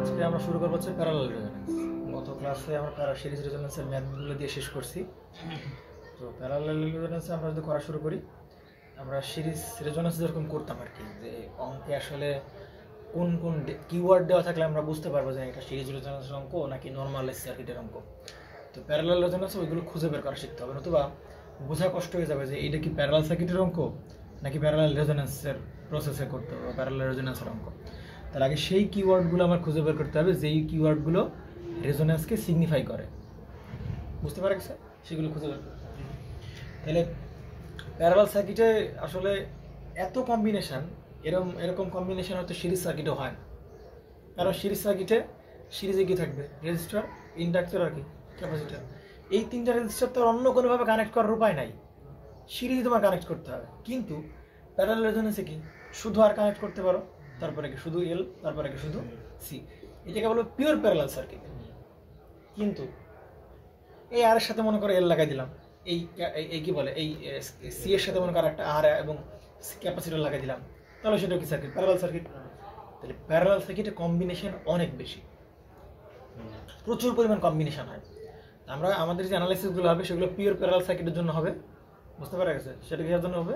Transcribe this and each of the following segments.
আজকে আমরা শুরু করবো হচ্ছে প্যারালাল রেজোনেন্স। গত ক্লাসে আমরা সিরিজ রেজোনেন্সের ম্যাথগুলো দিয়ে শেষ করছি। তো প্যারালাল রেজোনেন্সে আমরা যদি করা শুরু করি, আমরা সিরিজ রেজোনেন্স যেরকম করতাম আর কি, যে অঙ্কে আসলে কোন কোন কিওয়ার্ড দেওয়া থাকলে আমরা বুঝতে পারবো যে এটা সিরিজ রেজোনেন্সের অঙ্ক নাকি নর্মাল সার্কিটের অঙ্ক। তো প্যারালাল রেজোনেন্সে ওইগুলো খুঁজে বের করা শিখতে হবে, নতুবা বোঝা কষ্ট হয়ে যাবে যে এটা কি প্যারালাল সার্কিটের অঙ্ক নাকি প্যারালাল রেজোনেন্সের প্রসেসে করতে হবে বা প্যারালাল রেজোনেন্সের অঙ্ক। তার আগে সেই কিওয়ার্ডগুলো আমার খুঁজে বের করতে হবে যেই কিওয়ার্ডগুলো রেজোনেন্সকে সিগনিফাই করে, বুঝতে পারা গেছে? সেগুলো খুঁজে বের করতে হবে। তাহলে প্যারালাল সার্কিটে আসলে এত কম্বিনেশান, এরকম কম্বিনেশান হয়তো সিরিজ সার্কিটও হয় না। কারণ সিরিজ সার্কিটে সিরিজে কী থাকবে? রেজিস্টার, ইন্ডাক্টর আর কি ক্যাপাসিটার। এই তিনটা রেজিস্টার তো অন্য কোনোভাবে কানেক্ট করার উপায় নাই, সিরিজে তোমার কানেক্ট করতে হবে। কিন্তু প্যারালাল রেজোনেন্সে কি শুধু আর কানেক্ট করতে পারো, তারপরে কি শুধু এল, তারপরে কি শুধু সি। এটাকে বলো পিওর প্যারালাল সার্কিট। কিন্তু এই আর এর সাথে মনে করো এল লাগাই দিলাম, এই কি বলে এই সি এর সাথে মনে করো একটা আর এবং ক্যাপাসিটর লাগাই দিলাম, তাহলে সেটা কি সার্কিট? Parallel circuit. তাহলে প্যারালাল সার্কিটের কম্বিনেশন অনেক বেশি, প্রচুর পরিমাণ কম্বিনেশন হয়। আমরা আমাদের যে অ্যানালাইসিসগুলো হবে সেগুলো পিওর প্যারালাল সার্কিটের জন্য হবে, বুঝতে পারা গেছে? সেটা কিসের জন্য হবে?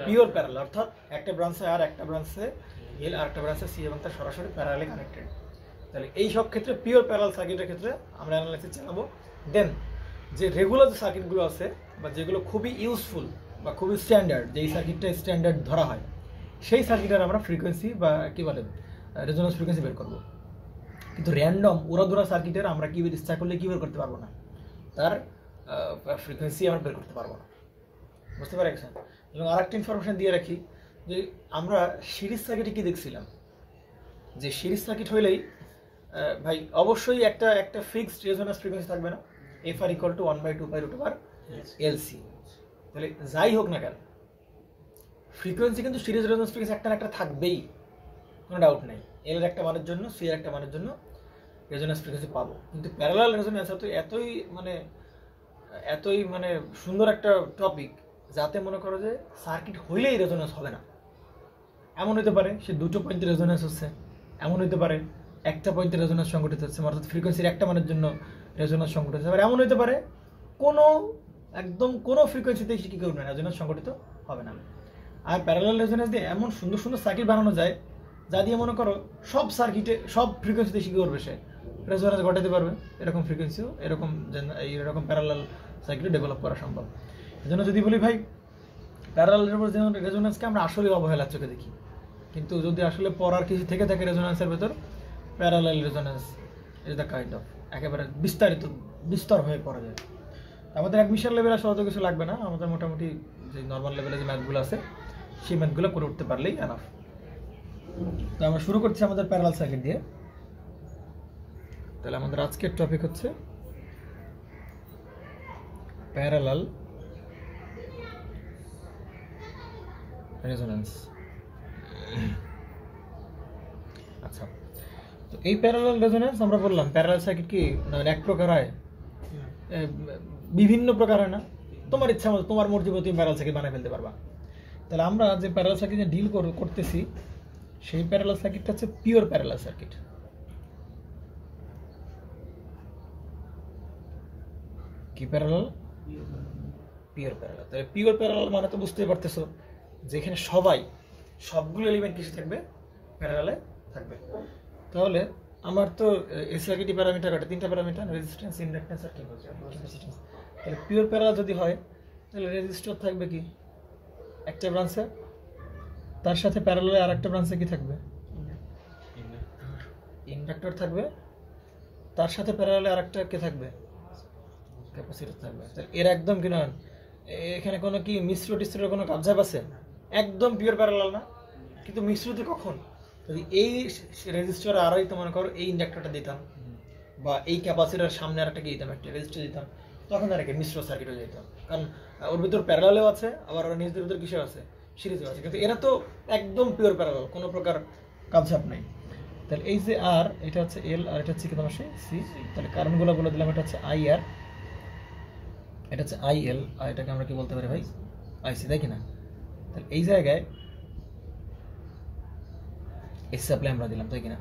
পিওর প্যারালাল, অর্থাৎ একটা ব্রাঞ্চে আর একটা ব্রাঞ্চে এল আর একটা ব্রাঞ্চে সি এবং তার সরাসরি প্যারালালি কানেক্টেড। তাহলে এই সব ক্ষেত্রে পিওর প্যারালাল সার্কিটের ক্ষেত্রে আমরা অ্যানালাইসিস চালাবো। দেন যে রেগুলার যে সার্কিটগুলো আছে বা যেগুলো খুবই ইউজফুল বা খুবই স্ট্যান্ডার্ড, যেই সার্কিটটা স্ট্যান্ডার্ড ধরা হয়, সেই সার্কিটের আমরা ফ্রিকোয়েন্সি বা কী বলে রেজোনেন্স ফ্রিকোয়েন্সি বের করবো। কিন্তু র্যান্ডম উড়াধুরা সার্কিটের আমরা কী ইচ্ছা করলে কী বের করতে পারবো না, তার ফ্রিকোয়েন্সি আমরা বের করতে পারবো না, বুঝতে পারছেন? এবং আর একটা ইনফরমেশন দিয়ে রাখি যে আমরা সিরিজ সার্কিটে কী দেখছিলাম, যে সিরিজ সার্কিট হইলেই ভাই অবশ্যই একটা ফিক্সড রেজোনেন্স ফ্রিকোয়েন্সি থাকবে না, F R equal to 1/2π√LC। তাহলে যাই হোক না কেন ফ্রিকোয়েন্সি কিন্তু সিরিজ রেজোনেন্স ফ্রিকোয়েন্সি একটা না একটা থাকবেই, কোনো ডাউট নেই। এল এর একটা মানের জন্য সি এর একটা মানের জন্য রেজোনেন্স ফ্রিকোয়েন্সি পাবো। কিন্তু প্যারালাল রেজোনেন্স এতই মানে সুন্দর একটা টপিক, যাতে মনে করো যে সার্কিট হইলেই রেজোনেন্স হবে না। এমন হতে পারে সে দুটো পয়েন্টে রেজোনেন্স হচ্ছে, এমন হতে পারে একটা পয়েন্টে রেজোনেন্স সংঘটিত হচ্ছে, অর্থাৎ ফ্রিকোয়েন্সির একটা মানের জন্য রেজোনেন্স সংঘটিত হচ্ছে। আবার এমন হতে পারে কোনো ফ্রিকোয়েন্সিতেই কী করবে না, রেজোনেন্স সংঘটিত হবে না। আর প্যারালাল রেজোনেন্স দিয়ে এমন সুন্দর সুন্দর সার্কিট বানানো যায় যা দিয়ে মনে করো সব সার্কিটে সব ফ্রিকোয়েন্সিতে কী করবে, সে রেজোনেন্স ঘটাতে পারবে। এরকম ফ্রিকোয়েন্সিও এরকম প্যারালাল সার্কিট ডেভেলপ করা সম্ভব। এজন্য যদি বলি ভাই প্যারালাল রেজোনেন্সকে আমরা আসলে অবহেলার চোখে দেখি, কিন্তু যদি আসলে পড়ার কিছু থেকে থাকে রেজোনেন্সের ভেতর, parallel resonance is the kind of একেবারে বিস্তর হয়ে পড়া যায়। আমাদের অ্যাডমিশন লেভেলে আসলে অত কিছু লাগবে না, আমাদের মোটামুটি যে নর্মাল লেভেলে যে ম্যাথগুলো আছে সেই ম্যাথগুলো করে উঠতে পারলেই এনাফ। তো আমরা শুরু করছি আমাদের প্যারালাল সার্কিট দিয়ে। তাহলে আমাদের আজকের টপিক হচ্ছে প্যারালাল রেজোনেন্স। আচ্ছা, তো এই প্যারালাল রেজোনেন্স আমরা বললাম প্যারালাল সার্কিট কি এক প্রকার হয়, বিভিন্ন প্রকার হয় না। তোমার ইচ্ছা মতো তোমার মর্জি মতো তুমি প্যারালাল সার্কিট বানিয়ে ফেলতে পারবা। তাহলে আমরা যে প্যারালাল সার্কিট ডিল করতেছি সেই প্যারালাল সার্কিটটা হচ্ছে পিওর প্যারালাল সার্কিট। কি প্যারালাল? Pure parallel. তাহলে পিওর প্যারালাল মানে তো বুঝতেই পারতেছো যেখানে সবগুলো এলিমেন্ট কিছু থাকবে, প্যারালালে থাকবে। তাহলে আমার তো এই সার্কিটে প্যারামিটার কাটে তিনটা প্যারামিটার, রেজিস্ট্যান্স, ইন্ডাক্ট্যান্স আর ক্যাপাসিট্যান্স। তাহলে পিওর প্যারালাল যদি হয় তাহলে রেজিস্টর থাকবে কি একটা ব্রাঞ্চে, তার সাথে প্যারালালে আর একটা ব্রাঞ্চে কি থাকবে? ইন্ডাক্টর থাকবে, তার সাথে প্যারালালে আর একটা কে থাকবে? ক্যাপাসিটর থাকবে। তাহলে এর একদম কি নয়, এখানে কোনো কি মিশ্র টিশ্রের কোনো কাবজাব আছে? একদম পিওর প্যারালাল না। কিন্তু মিশ্রতে কখন? যদি এই রেজিস্টার আর তো মনে করো এই ইন্ডাক্টরটা দিতাম বা এই ক্যাপাসিটার সামনে আর একটা কি দিতাম, একটা রেজিস্টার দিতাম, তখন আর কি মিশ্র সার্কিট হয়ে যেত। কারণ ওর ভিতর প্যারালালেও আছে, আবার ওর নিজেদের ভিতর কিসেও আছে, সিরিজেও আছে। কিন্তু এরা তো একদম পিওর প্যারালাল, কোনো প্রকার কাবজাব নাই। তাহলে এই যে আর, এটা হচ্ছে এল আর এটা হচ্ছে কি তোমার সি। তাহলে কারণগুলো বলে দিলাম, এটা হচ্ছে আই আর, এটা হচ্ছে আই এল, আর এটাকে আমরা কি বলতে পারি ভাই? আইসি, দেখি না? তাহলে এই জায়গায় এসি সাপ্লাই আমরা দিলাম, তাই কিনা?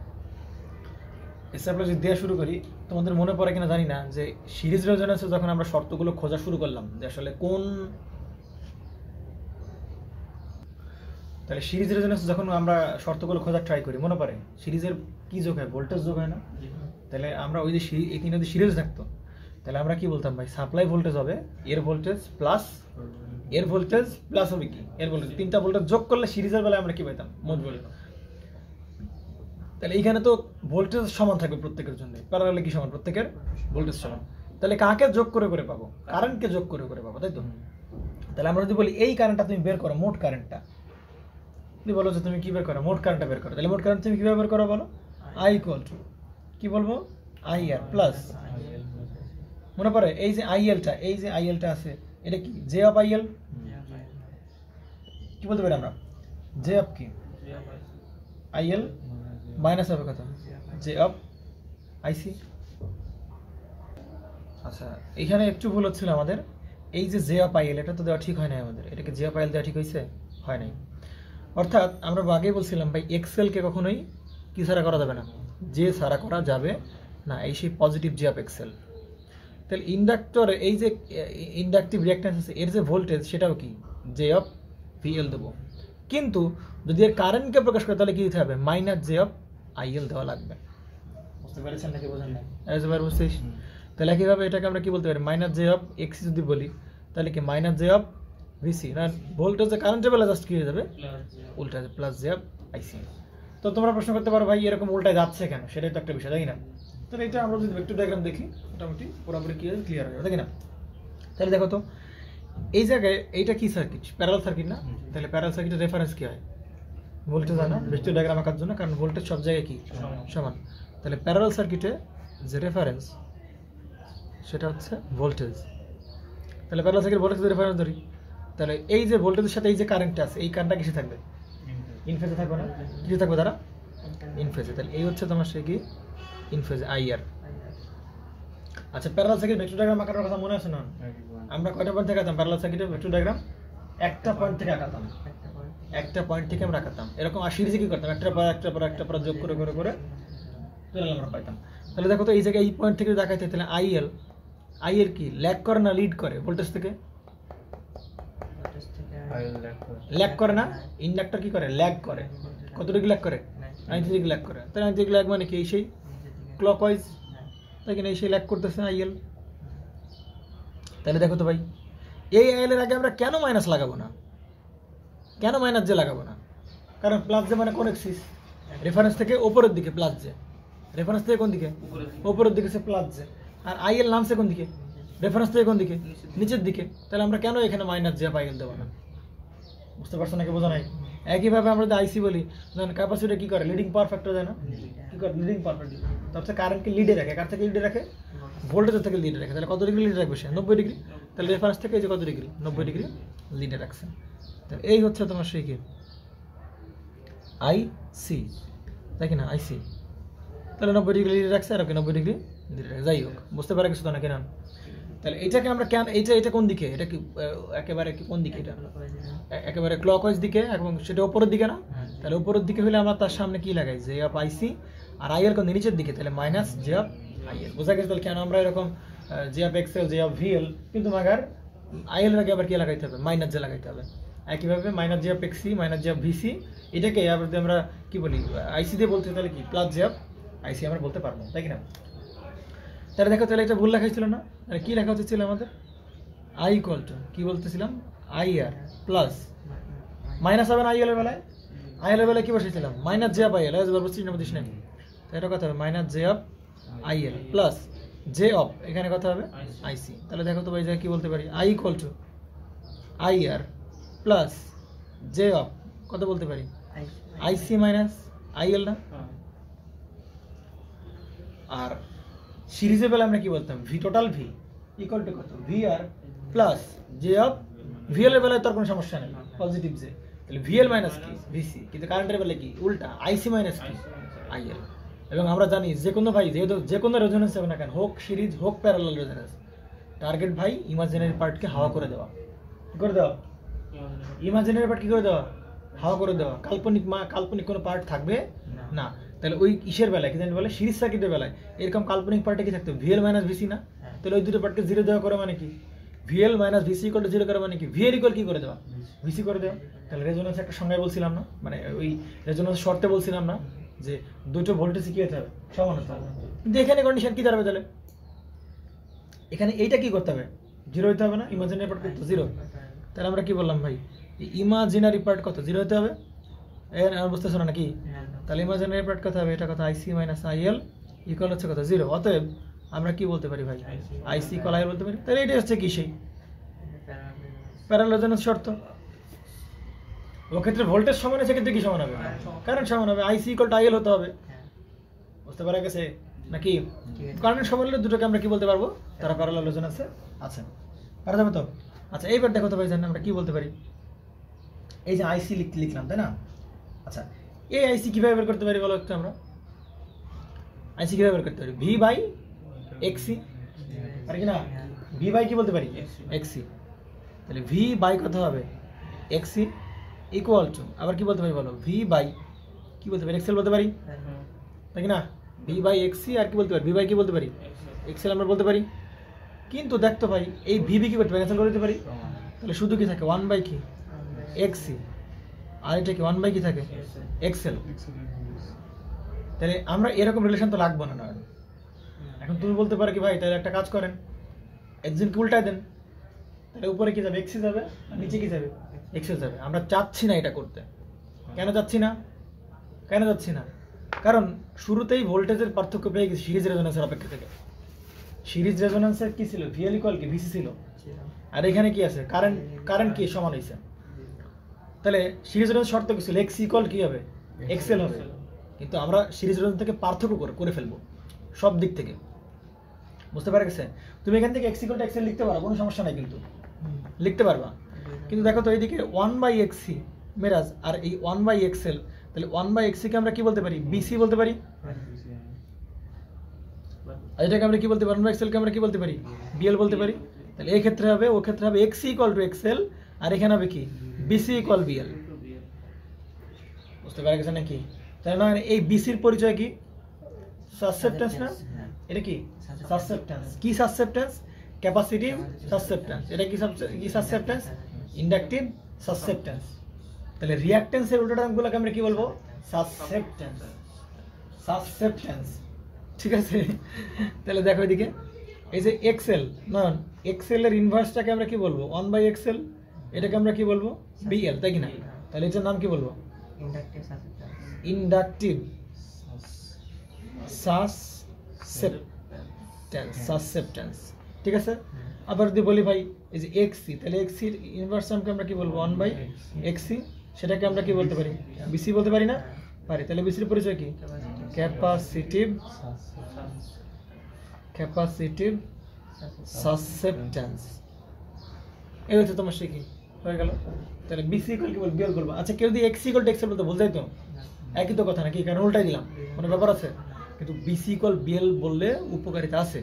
এস আর প্লাস যদি দেওয়া শুরু করি, তোমাদের মনে পড়ে কিনা জানি না যে সিরিজ রেজোনেন্সে যখন আমরা শর্তগুলো খোঁজা শুরু করলাম যে আসলে কোন, তাহলে সিরিজ রেজোনেন্সে যখন আমরা শর্তগুলো খোঁজা ট্রাই করি, মনে পড়ে সিরিজের কি যোগ হয়? ভোল্টেজ যোগ হয় না? তাহলে আমরা ওই যে এখানে যদি সিরিজ থাকতো তাহলে আমরা কি বলতাম ভাই, সাপ্লাই ভোল্টেজ হবে এর ভোল্টেজ প্লাস এর ভোল্টেজ প্লাস হবে কি এর ভোল্টেজ, তিনটা ভোল্টেজ যোগ করলে সিরিজের বেলায় আমরা কি পাইতাম? মোট ভোল্টেজ। তাহলে এইখানে তো ভোল্টেজ সমান থাকবে প্রত্যেকের জন্য, প্যারালালে কি সমান? প্রত্যেকের ভোল্টেজ সমান। তাহলে কাকে যোগ করে করে পাবো? কারেন্টকে যোগ করে করে পাবো, তাই তো? তাহলে আমরা যদি বলি এই কারেন্টটা তুমি বের করো, মোট কারেন্টটা, তুমি বলো যে তুমি কি বের করো? মোট কারেন্টটা বের করো। তাহলে মোট কারেন্ট তুমি কিভাবে বের করো বলো? আই ইকুয়াল টু কি বলবো? আই আর প্লাস, মনে পড়ে এই যে আইএলটা, এই যে আইএলটা আছে এটা কি? J of IL. কি বলতে পারি আমরা? জে অফ কি? আইএল মাইনাস হবে কত? J of IC. আচ্ছা, এখানে একটু ভুল হচ্ছিল আমাদের, এই যে জে অফ আইএল এটা তো দেওয়া ঠিক হয় নাই আমাদের, এটাকে জে অফ আইএল দেওয়া ঠিক হয়েছে? হয় নাই। অর্থাৎ আমরা আগেই বলছিলাম ভাই এক্সেলকে কখনোই কি ছাড়া করা যাবে না, জে ছাড়া করা যাবে না, এই সেই পজিটিভ জে অফ এক্সেল। তাহলে ইন্ডাক্টর এই যে ইন্ডাকটিভ রিঅ্যাকট্যান্স আছে এর যে ভোল্টেজ সেটাও কি জে অফ ভিএল দেবো, কিন্তু যদি এর কারেন্টকে প্রকাশ করে তাহলে কি দিতে হবে? মাইনাস জে অফ আইএল দেওয়া লাগবে। বুঝতে পেরেছেন নাকি বোঝেন না? এবার বুঝছিস? তাহলে একইভাবে এটাকে আমরা কি বলতে পারি? মাইনাস জে অফ এক্সি যদি বলি তাহলে কি মাইনাস জে অফ ভিসি, না ভোল্টেজ যে কারেন্টের বেলা জাস্ট কি হয়ে যাবে? উল্টা প্লাস জে অফ আইসি। তো তোমরা প্রশ্ন করতে পারো ভাই এরকম উল্টায় যাচ্ছে কেন? সেটাই তো একটা বিষয়, তাই না? তাহলে এটা আমরা যদি ভেক্টর ডায়াগ্রাম দেখি মোটামুটি পুরোপুরি ক্লিয়ার হয়ে যাবে, তাই না? তাহলে দেখো তো এই জায়গায় এইটা কি সার্কিট? প্যারালাল সার্কিট না? তাহলে প্যারালাল সার্কিটের রেফারেন্স কি হয়? ভোল্টেজ হয় না ভেক্টর ডায়াগ্রাম আঁকার জন্য, কারণ ভোল্টেজ সব জায়গায় কি সমান। তাহলে প্যারালাল সার্কিটে যে রেফারেন্স সেটা হচ্ছে ভোল্টেজ। তাহলে প্যারালাল সার্কিট ভোল্টেজ রেফারেন্স ধরি, তাহলে এই যে ভোল্টেজের সাথে এই যে কারেন্টটা আছে এই কারেন্টটা কিসে থাকবে? ইনফেজে থাকবে না? কিসে থাকবে তারা? ইনফেজে। তাহলে এই হচ্ছে তোমার সে কি ইনফেজে আইআর। আচ্ছা, প্যারালাল সার্কিট ভেক্টর ডায়াগ্রাম আঁকার কথা মনে আছে না? আমরা কয়টা পয়েন্ট থেকে আঁকাতাম প্যারালাল সার্কিটের ভেক্টর ডায়াগ্রাম? একটা পয়েন্ট থেকে আঁকাতাম, একটা পয়েন্ট থেকে আমরা আঁকাতাম। এরকম আর সিরিজে কি করতাম? একটা পর একটা পর একটা পর যোগ করে করে করে আমরা পাইতাম। তাহলে দেখো তো এই জায়গায় এই পয়েন্ট থেকে দেখাইতে, তাহলে আইএল, আইএল কি ল্যাগ করে না লিড করে ভোল্টেজ থেকে? ল্যাগ করে না? ইন্ডাক্টর কি করে? ল্যাগ করে। কত ডিগ্রি ল্যাগ করে? 90 ডিগ্রি ল্যাগ করে। তাহলে 90 ডিগ্রি ল্যাগ মানে কি? সেই ক্লকওয়াইজ, তাই কিনা? এই সেই ল্যাগ করতেছে আইএল। তাহলে দেখো তো ভাই এই আইএল এর আগে আমরা কেন মাইনাস লাগাবো না? কেন মাইনাস জে লাগাবো না? কারণ প্লাস জে মানে কোন এক্সিস? রেফারেন্স থেকে উপরের দিকে প্লাস জে, রেফারেন্স থেকে কোন দিকে? উপরের দিকে সে প্লাস জে। আর আইএল নামছে কোন দিকে? রেফারেন্স থেকে কোন দিকে? নিচের দিকে। তাহলে আমরা কেন এখানে মাইনাস জে আইএল দেবো না? বুঝতে পারছো নাকি বোঝা নাই? একইভাবে আমরা যদি আইসি বলি, ক্যাপাসিটর কি করে? লিডিং পাওয়ার ফ্যাক্টর দেয় না? কি করে? Leading power factor. তারপরে কারেন্টকে লিডে রাখে। কার থেকে লিডে রাখে? ভোল্টেজের থেকে লিডে রাখে। তাহলে কত ডিগ্রি লিডে রাখবে সে? 90 ডিগ্রি। তাহলে রেফারেন্স থেকে এই যে কত ডিগ্রি? 90 ডিগ্রি লিডে রাখছে। তাহলে এই হচ্ছে তোমার সেই কি আইসি, তাই কিনা? আইসি। তাহলে 90 ডিগ্রি লিডে রাখছে আর ওকে 90 ডিগ্রি লিডে রাখছে। যাই হোক, বুঝতে পারা কিছু তো নাকি না? তাহলে এটাকে আমরা কেন, এটা কোন দিকে? এটা কি একেবারে কি কোন দিকে? এটা একেবারে ক্লকওয়াইজ দিকে এবং সেটা উপরের দিকে না? তাহলে উপরের দিকে হলে আমরা তার সামনে কি লাগাই? J of IC. আর আইএল কোন নিচের দিকে? তাহলে মাইনাস জে অফ আইএল। বোঝা গেছে? তাহলে কেন আমরা এরকম J of XL, J of VL, কিন্তু মাগার আইএল এর আগে আবার কি লাগাইতে হবে? মাইনাস জে লাগাইতে হবে। একইভাবে minus J of XC, minus J of VC, এটাকে আবার যদি আমরা কি বলি আইসি দিয়ে বলতে, তাহলে কি প্লাস জে অফ আইসি আমরা বলতে পারবো, তাই কিনা? তাহলে দেখো, তাহলে এটা ভুল লেখা ছিল না? তাহলে কি লেখা হচ্ছিল আমাদের? আই ইকুয়াল টু কি বলতেছিলাম? আই আর প্লাস মাইনাস হবে না আইএল এর বেলায়? আইএল এর বেলায় কি বসেছিলাম? Minus J of IL. এবার বুঝছিস না? বুঝিস না? এটা কথা হবে minus J of IL plus J of, এখানে কথা হবে আইসি। তাহলে দেখো তো ভাই যা কি বলতে পারি? I equal to I R plus J of কত বলতে পারি? আইসি মাইনাস আইএল না? আর সিরিজের বেলা আমরা কি বলতাম? V total V equal to কত? V R plus J of VL এর বেলায় তোর কোনো সমস্যা নেই, পজিটিভ জে। তাহলে ভিএল মাইনাস কি? ভিসি। কিন্তু কারেন্টের বেলায় কি? উল্টা আইসি মাইনাস কি? আইএল। এবং আমরা জানি যে কোনো ভাই যেহেতু যে কোনো রেজোনেন্স হবে না কেন, হোক সিরিজ হোক প্যারালাল রেজোনেন্স, টার্গেট ভাই ইমাজিনারি পার্টকে হাওয়া করে দেওয়া। কি করে দেওয়া? ইমাজিনারি পার্ট কি করে দেওয়া? হাওয়া করে দেওয়া। কাল্পনিক কোনো পার্ট থাকবে না। তাহলে ওই ইসের বেলায় কি জানি বলে সিরিজ সার্কিটের বেলায় এরকম কাল্পনিক পার্টে কি থাকতো ভিএল মাইনাস ভিসি না, তাহলে ওই দুটো পার্টকে জিরো দেওয়া করে মানে কি VL minus VC equal to zero করা মানে কি ভিএল ইকুয়াল কি করে দেওয়া ভিসি করে দেওয়া। তাহলে রেজোনেন্স একটা সংজ্ঞায় বলছিলাম না, মানে ওই রেজোনেন্স শর্তে বলছিলাম না যে দুটো ভোল্টেজ কি হতে হবে সমান হতে হবে, কিন্তু এখানে কন্ডিশন কি দাঁড়াবে তাহলে এখানে এইটা কি করতে হবে জিরো হতে হবে না, ইমাজিনারি পার্ট কত জিরো। তাহলে আমরা কি বললাম ভাই ইমাজিনারি পার্ট কত জিরো হতে হবে, এর বুঝতেছো না নাকি? তাহলে ইমাজিনারি পার্ট কত হবে এটা কত আইসি মাইনাস আইএল ইকুয়াল হচ্ছে কত জিরো। অতএব আমরা কি বলতে পারি ভাই আইসি ইকুয়াল আইএল বলতে পারি। তাহলে এটা হচ্ছে কি সেই প্যারালাল রেজোনেন্স শর্ত। ও ক্ষেত্রে ভোল্টেজ সমান আছে কিন্তু কি সমান হবে কারেন্ট সমান হবে, আইসি ইকুয়াল টু আইএল হতে হবে। বুঝতে পারা গেছে নাকি? কারেন্ট সমান হলে দুটোকে আমরা কি বলতে পারবো তারা প্যারালাল রেজোনেন্সে আছে, পারা যাবে তো? আচ্ছা এইবার দেখো তো ভাই জানেন আমরা কি বলতে পারি, এই যে আইসি লিখলাম তাই না। আচ্ছা এই আইসি কিভাবে বের করতে পারি বলো একটু, আমরা আইসি কিভাবে বের করতে পারি ভি বাই এক্সি পারি কি না, ভি বাই কি বলতে পারি এক্সি। তাহলে ভি বাই কত হবে এক্সি ইকুয়াল টু আবার কি বলতে পারি বলো ভি বাই কি বলতে পারি এক্সেল বলতে পারি তাই কি না, ভি বাই এক্সি আর কি বলতে পারি ভি বাই কি বলতে পারি এক্সেল আমরা বলতে পারি। কিন্তু দেখতো ভাই এই ভিবি কি করতে পারি ক্যান্সেল করে দিতে পারি, তাহলে শুধু কি থাকে ওয়ান বাই কি এক্সি আর এটা কি ওয়ান বাই কি থাকে এক্সেল। তাহলে আমরা এরকম রিলেশন তো লাগবো না। এখন তুমি বলতে পারো কি ভাই তাহলে একটা কাজ করেন একজনকে উল্টায় দেন, তাহলে উপরে কি যাবে এক্সি যাবে আর নিচে কি যাবে এক্সেল যাবে। আমরা চাচ্ছি না এটা করতে, কেন চাচ্ছি না কারণ শুরুতেই ভোল্টেজের পার্থক্য পেয়ে গেছি সিরিজ রেজোনেন্সের অপেক্ষা থেকে। সিরিজ রেজোনেন্সের কি ছিল ভিএল ইকুয়াল কি ভিসি ছিল, আর এখানে কি আছে কারেন্ট কি সমান হয়েছে। তাহলে সিরিজ রেজোনেন্স শর্ত কি ছিল এক্স ইকুয়াল কি হবে এক্সেল হবে, কিন্তু আমরা সিরিজ রেজোনেন্স থেকে পার্থক্য করে ফেলবো সব দিক থেকে। বুঝতে পারা গেছে? তুমি এখান থেকে এক্স ইকুয়াল টু এক্সেল লিখতে পারো, কোনো সমস্যা নাই, কিন্তু লিখতে পারবা। কিন্তু দেখো তো এইদিকে ওয়ান বাই এক্সি মেরাজ আর এই ওয়ান বাই এক্সেল, তাহলে ওয়ান বাই এক্সিকে আমরা কি বলতে পারি বিসি বলতে পারি, আর এটাকে আমরা কি বলতে পারি ওয়ান বাই এক্সেলকে আমরা কি বলতে পারি বিএল বলতে পারি। তাহলে এই ক্ষেত্রে হবে ও ক্ষেত্রে হবে এক্সি ইকুয়াল টু এক্সেল আর এখানে হবে কি বিসি ইকুয়াল বিএল। বুঝতে পারা গেছে নাকি? তাহলে না এই বিসির পরিচয় কি সাসসেপ্টেন্স না, এটা কি সাসসেপ্টেন্স, কি সাসসেপ্টেন্স ক্যাপাসিটিভ সাসসেপ্টেন্স, এটা কি সাসসেপ্টেন্স ইন্ডাকটিভ সাসসেপ্টেন্স। তাহলে রিঅ্যাকট্যান্সের উল্টো টার্মগুলোকে আমরা কি বলবো সাসসেপ্টেন্স। ঠিক আছে? তাহলে দেখো এদিকে এই যে এক্সেল নন এক্সেল এর ইনভার্সটাকে আমরা কি বলবো ওয়ান বাই এক্সেল, এটাকে আমরা কি বলবো বিএল তাই কি না। তাহলে এটার নাম কি বলবো ইন্ডাকটিভ সাসসেপ্টেন্স। ঠিক আছে? আবার যদি বলি ভাই এই যে এক্সি, তাহলে এক্সির ইনভার্স টার্মকে আমরা কি বলবো ওয়ান বাই এক্সি, সেটাকে আমরা কি বলতে পারি বিসি বলতে পারি না পারি। তাহলে বিসির পরিচয় কি ক্যাপাসিটিভ সাসসেপ্টেন্স। এই হচ্ছে তোমার শিখি হয়ে গেল। তাহলে বিসি ইকুয়াল কি বলবো বিএল বলবো। আচ্ছা কেউ যদি এক্সি ইকুয়াল টু এক্সেল বলতে ভুল যায় তো একই তো কথা নাকি, কারণ উল্টাই দিলাম কোনো ব্যাপার আছে। কিন্তু বিসি ইকুয়াল বিএল বললে উপকারিতা আছে।